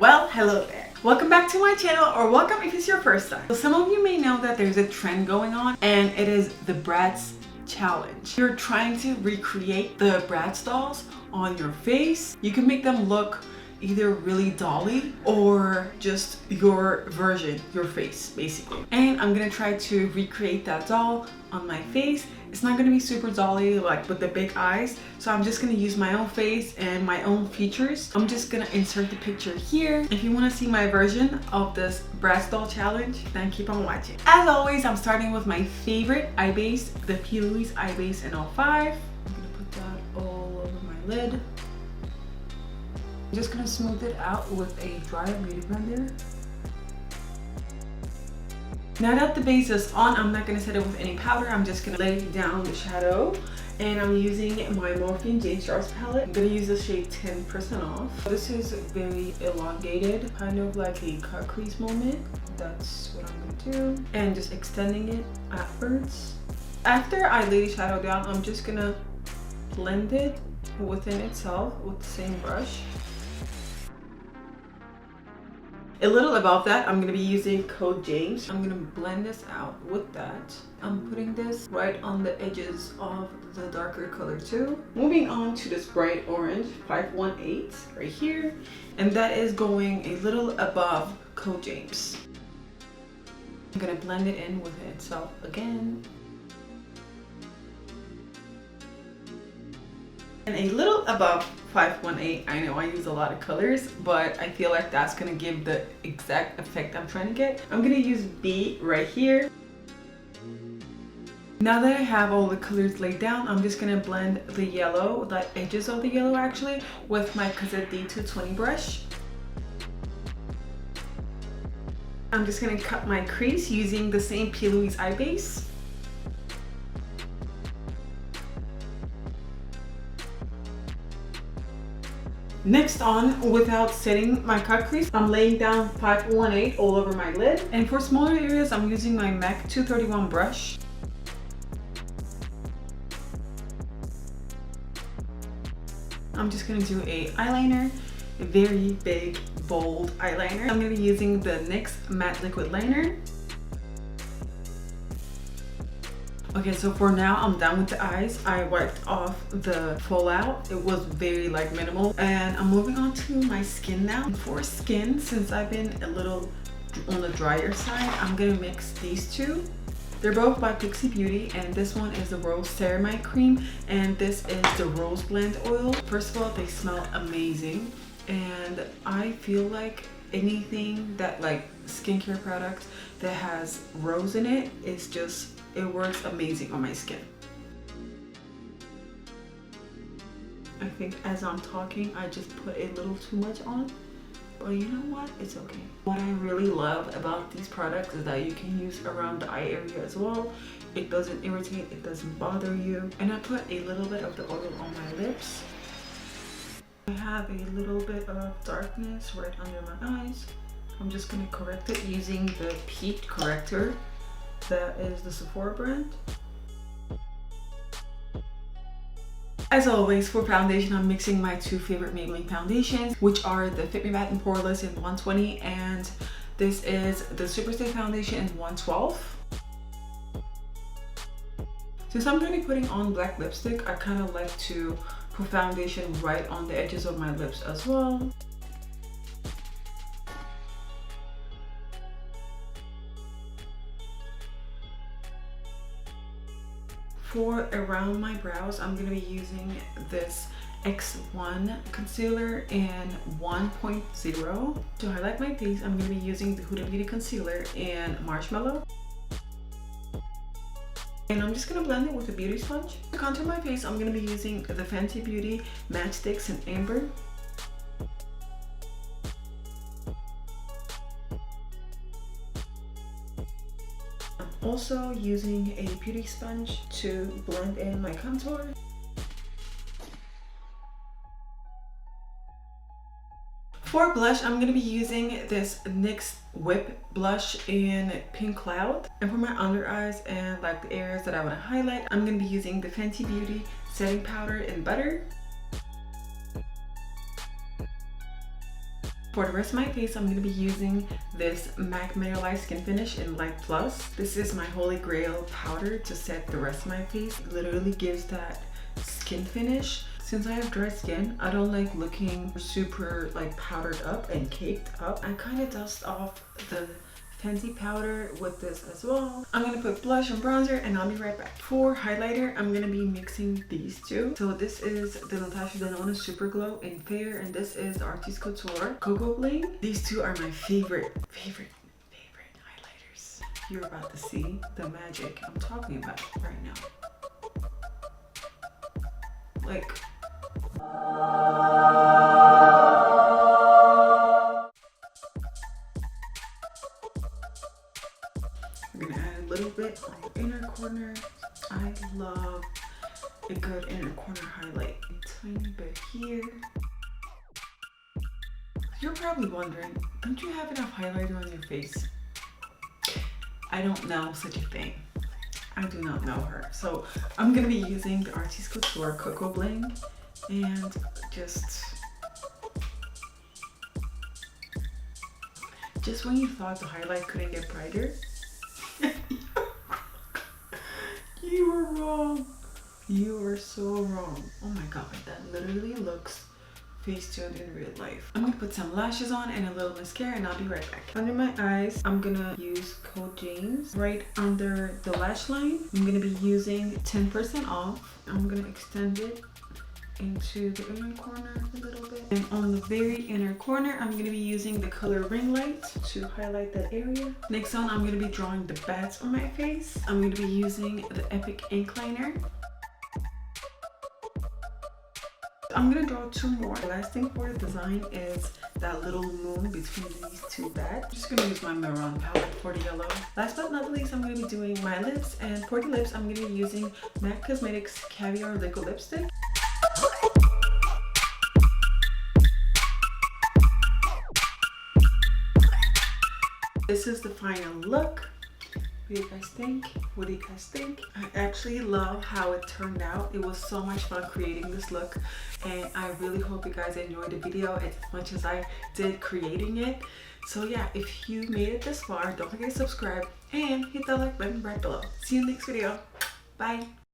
Well, hello there. Welcome back to my channel, or welcome if it's your first time. So some of you may know that there's a trend going on, and it is the Bratz challenge. You're trying to recreate the Bratz dolls on your face. You can make them look either really dolly or just your version, your face basically. And I'm gonna try to recreate that doll on my face. It's not gonna be super dolly like with the big eyes, so I'm just gonna use my own face and my own features. I'm just gonna insert the picture here. If you wanna see my version of this Bratz doll challenge, then keep on watching. As always, I'm starting with my favorite eye base, the PELINYC eye base in 05. I'm gonna put that all over my lid. I'm just gonna smooth it out with a dry beauty blender. Now that the base is on, I'm not gonna set it with any powder. I'm just gonna lay down the shadow, and I'm using my Morphe Jane Stars palette. I'm gonna use the shade 10% off. This is very elongated, kind of like a cut crease moment. That's what I'm gonna do, and just extending it outwards. After I lay the shadow down, I'm just gonna blend it within itself with the same brush. A little above that, I'm gonna be using Code James. I'm gonna blend this out with that. I'm putting this right on the edges of the darker color too. Moving on to this bright orange 518 right here. And that is going a little above Code James. I'm gonna blend it in with itself again. And a little above 518, I know I use a lot of colors, but I feel like that's gonna give the exact effect I'm trying to get. I'm gonna use B right here. Now that I have all the colors laid down, I'm just gonna blend the yellow, the edges of the yellow actually, with my Cassette D220 brush. I'm just gonna cut my crease using the same PELINYC eye base. Next on, without setting my cut crease, I'm laying down 518 all over my lid. And for smaller areas, I'm using my MAC 231 brush. I'm just gonna do a eyeliner, a very big, bold eyeliner. I'm gonna be using the NYX Matte Liquid Liner. Okay, so for now, I'm done with the eyes. I wiped off the fallout. It was very minimal. And I'm moving on to my skin now. And for skin, since I've been a little on the drier side, I'm gonna mix these two. They're both by Pixie Beauty, and this one is the Rose Ceramide Cream, and this is the Rose Blend Oil. First of all, they smell amazing, and I feel like anything that skincare products that has rose in it is just, it works amazing on my skin. I think as I'm talking, I just put a little too much on, but you know what? It's okay. What I really love about these products is that you can use around the eye area as well. It doesn't irritate, it doesn't bother you. And I put a little bit of the oil on my lips. I have a little bit of darkness right under my eyes. I'm just gonna correct it using the Peak Corrector. That is the Sephora brand. As always, for foundation, I'm mixing my two favorite Maybelline foundations, which are the Fit Me Matte and Poreless in 120, and this is the Superstay foundation in 112. Since I'm going to be putting on black lipstick, I kind of like to put foundation right on the edges of my lips as well. For around my brows, I'm going to be using this X1 concealer in 1.0. To highlight my face, I'm going to be using the Huda Beauty concealer in Marshmallow. And I'm just going to blend it with a beauty sponge. To contour my face, I'm going to be using the Fenty Beauty Matchsticks in Amber. Also using a beauty sponge to blend in my contour. For blush, I'm going to be using this NYX Whip blush in Pink Cloud. And for my under eyes and the areas that I want to highlight, I'm going to be using the Fenty Beauty setting powder in Butter. For the rest of my face, I'm going to be using this MAC Mineralized Skin Finish in Light Plus. This is my holy grail powder to set the rest of my face. It literally gives that skin finish. Since I have dry skin, I don't like looking super like powdered up and caked up. I kind of dust off the fancy powder with this as well. I'm gonna put blush and bronzer and I'll be right back. For highlighter, I'm gonna be mixing these two. So this is the Natasha Denona Super Glow in Fair, and this is the Artist Couture Cocoa Bling. These two are my favorite highlighters. You're about to see the magic I'm talking about right now. Like, I'm gonna add a little bit on the inner corner. I love a good inner corner highlight. A tiny bit here. You're probably wondering, don't you have enough highlighter on your face? I don't know such a thing. I do not know her. So I'm gonna be using the Artist Couture Cocoa Bling and just when you thought the highlight couldn't get brighter, you were wrong. You were so wrong. Oh my god, that literally looks Facetune in real life. I'm gonna put some lashes on and a little mascara and I'll be right back. Under my eyes, I'm gonna use Code James. Right under the lash line, I'm gonna be using 10% off. I'm gonna extend it into the inner corner a little bit. And on the very inner corner, I'm gonna be using the color Ring Light to highlight that area. Next on, I'm gonna be drawing the bats on my face. I'm gonna be using the Epic Ink Liner. I'm gonna draw two more. The last thing for the design is that little moon between these two bats. I'm just gonna use my Maroon palette for the yellow. Last but not least, I'm gonna be doing my lips, and for the lips, I'm gonna be using MAC Cosmetics Caviar Liquid Lipstick. This is the final look. What do you guys think? What do you guys think? I actually love how it turned out. It was so much fun creating this look, and I really hope you guys enjoyed the video as much as I did creating it. So yeah, if you made it this far, don't forget to subscribe and hit that like button right below. See you in the next video. Bye.